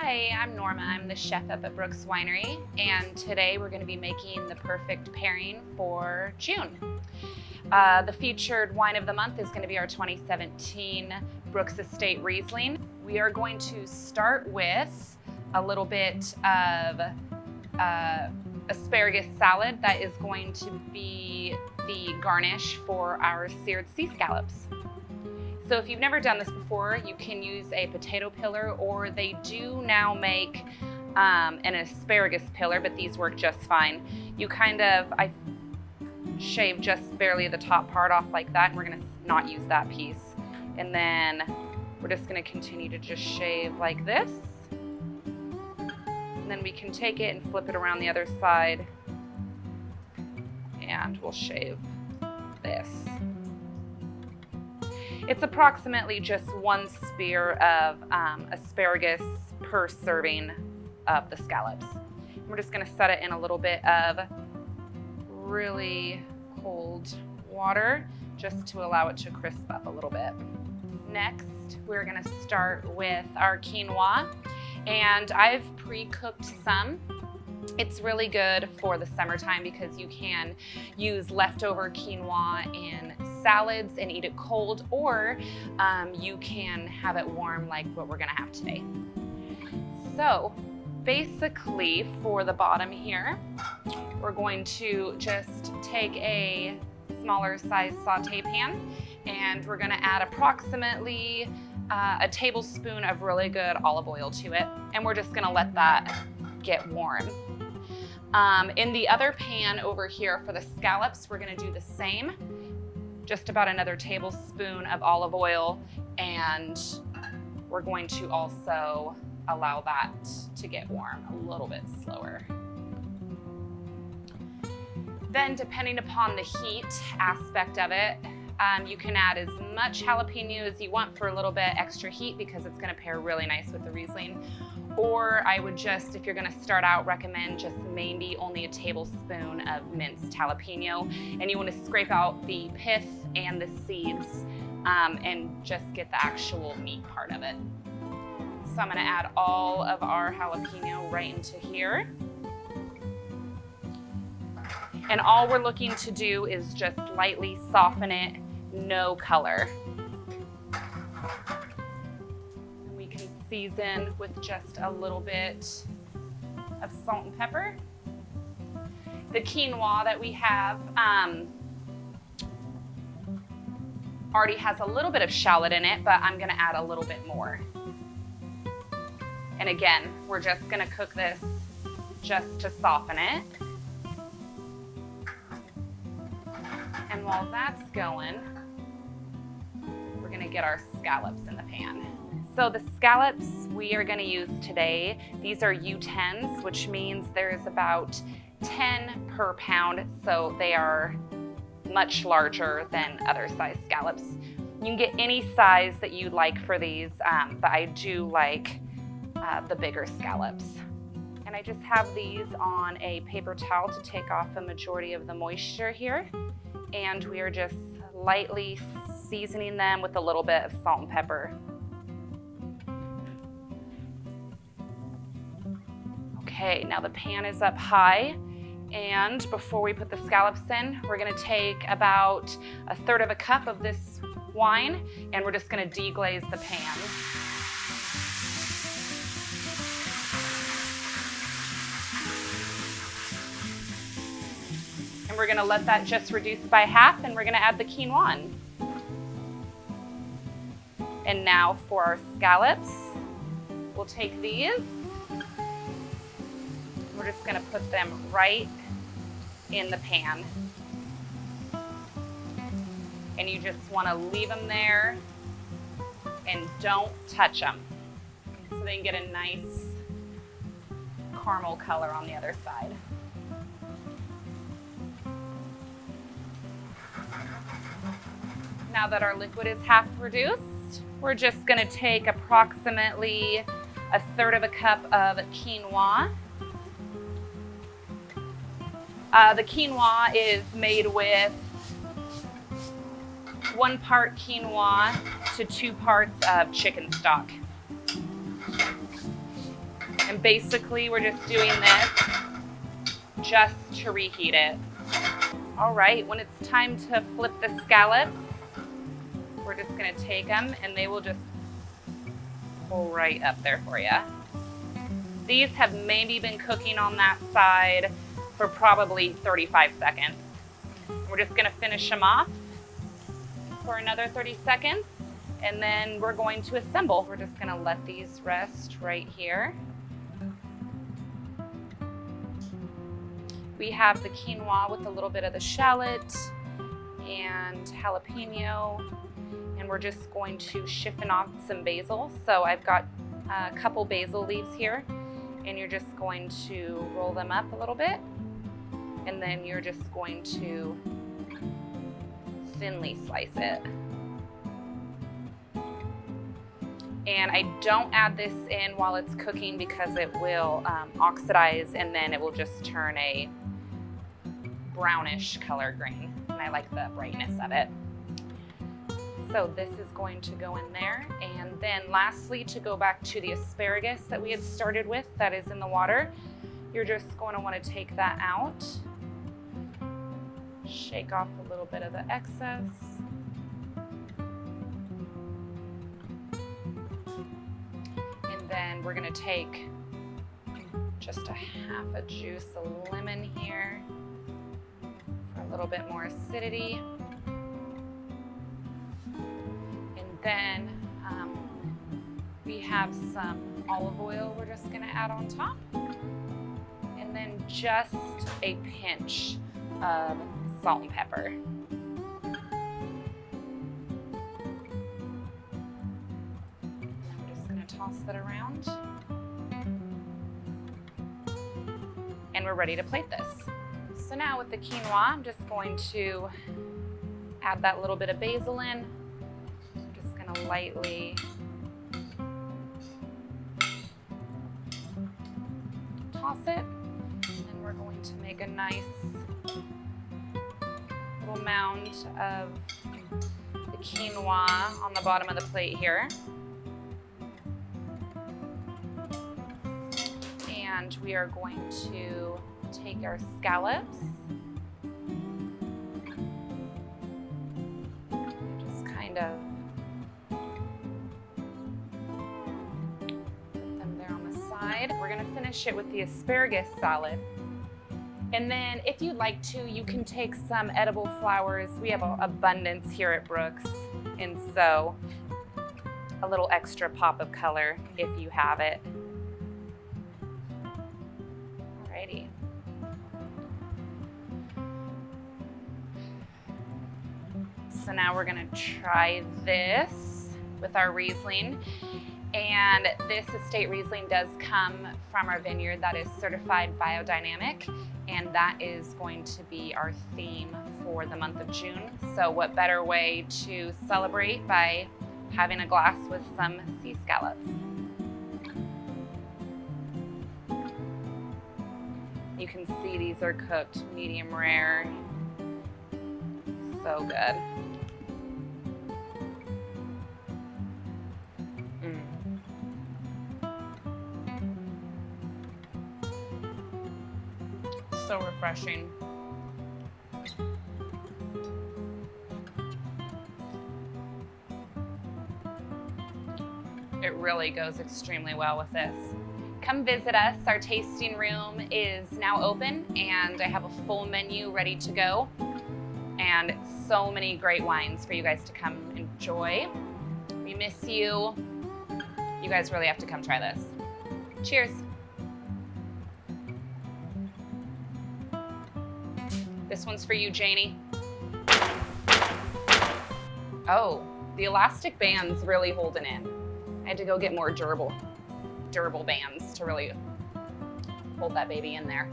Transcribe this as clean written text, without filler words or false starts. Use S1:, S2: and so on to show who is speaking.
S1: Hi, I'm Norma. I'm the chef up at Brooks Winery, and today we're going to be making the perfect pairing for June. The featured wine of the month is going to be our 2017 Brooks Estate Riesling. We are going to start with a little bit of asparagus salad that is going to be the garnish for our seared sea scallops. So if you've never done this before, you can use a potato pillar, or they do now make an asparagus pillar, but these work just fine. You I shave just barely the top part off like that, and we're gonna not use that piece. And then we're just gonna continue to just shave like this. And then we can take it and flip it around the other side, and we'll shave this. It's approximately just 1 spear of asparagus per serving of the scallops. We're just gonna set it in a little bit of really cold water just to allow it to crisp up a little bit. Next, we're gonna start with our quinoa, and I've pre-cooked some. It's really good for the summertime because you can use leftover quinoa in salads and eat it cold, or you can have it warm like what we're gonna have today. So basically for the bottom here, we're going to just take a smaller size saute pan, and we're gonna add approximately a tablespoon of really good olive oil to it, and we're just gonna let that get warm. In the other pan over here for the scallops, we're gonna do the same, just about another tablespoon of olive oil, and we're going to also allow that to get warm a little bit slower. Then, depending upon the heat aspect of it, you can add as much jalapeno as you want for a little bit extra heat because it's gonna pair really nice with the Riesling. Or I would just, if you're gonna start out, recommend just maybe only a tablespoon of minced jalapeno, and you wanna scrape out the pith and the seeds and just get the actual meat part of it. So I'm gonna add all of our jalapeno right into here. And all we're looking to do is just lightly soften it, no color. And we can season with just a little bit of salt and pepper. The quinoa that we have already has a little bit of shallot in it, but I'm gonna add a little bit more. And again, we're just gonna cook this just to soften it. And while that's going, we're gonna get our scallops in the pan. So the scallops we are gonna use today, these are U10s, which means there's about 10 per pound, so they are much larger than other size scallops. You can get any size that you'd like for these, but I do like the bigger scallops. And I just have these on a paper towel to take off a majority of the moisture here. And we are just lightly seasoning them with a little bit of salt and pepper. Okay, now the pan is up high, and before we put the scallops in, we're gonna take about 1/3 cup of this wine, and we're just gonna deglaze the pan. And we're gonna let that just reduce by half, and we're gonna add the quinoa in. And now for our scallops, we'll take these. We're just gonna put them right in the pan. And you just wanna leave them there and don't touch them, so they can get a nice caramel color on the other side. Now that our liquid is half reduced, we're just gonna take approximately 1/3 cup of quinoa. The quinoa is made with 1 part quinoa to 2 parts of chicken stock. And basically we're just doing this just to reheat it. All right, when it's time to flip the scallops, we're just gonna take them and they will just pull right up there for you. These have maybe been cooking on that side for probably 35 seconds. We're just gonna finish them off for another 30 seconds and then we're going to assemble. We're just gonna let these rest right here. We have the quinoa with a little bit of the shallot and jalapeno, and we're just going to siphon off some basil. So I've got a couple basil leaves here, and you're just going to roll them up a little bit, and then you're just going to thinly slice it. And I don't add this in while it's cooking because it will oxidize and then it will just turn a brownish color green. And I like the brightness of it. So this is going to go in there. And then lastly, to go back to the asparagus that we had started with that is in the water, you're just going to want to take that out. Shake off a little bit of the excess. Then we're gonna take just a half a juice of lemon here for a little bit more acidity. And then we have some olive oil we're just gonna add on top. And then just a pinch of salt and pepper. Toss that around. And we're ready to plate this. So now with the quinoa, I'm just going to add that little bit of basil in. I'm just gonna lightly toss it. And then we're going to make a nice little mound of the quinoa on the bottom of the plate here. And we are going to take our scallops, just kind of put them there on the side. We're going to finish it with the asparagus salad. And then if you'd like to, you can take some edible flowers. We have abundance here at Brooks, and so a little extra pop of color if you have it. Alrighty. So now we're gonna try this with our Riesling. And this estate Riesling does come from our vineyard that is certified biodynamic, and that is going to be our theme for the month of June. So what better way to celebrate by having a glass with some sea scallops. You can see these are cooked medium rare. So good. So refreshing. It really goes extremely well with this. Come visit us. Our tasting room is now open and I have a full menu ready to go and so many great wines for you guys to come enjoy. We miss you. You guys really have to come try this. Cheers. This one's for you, Janie. Oh, the elastic band's really holding in. I had to go get more durable bands to really hold that baby in there.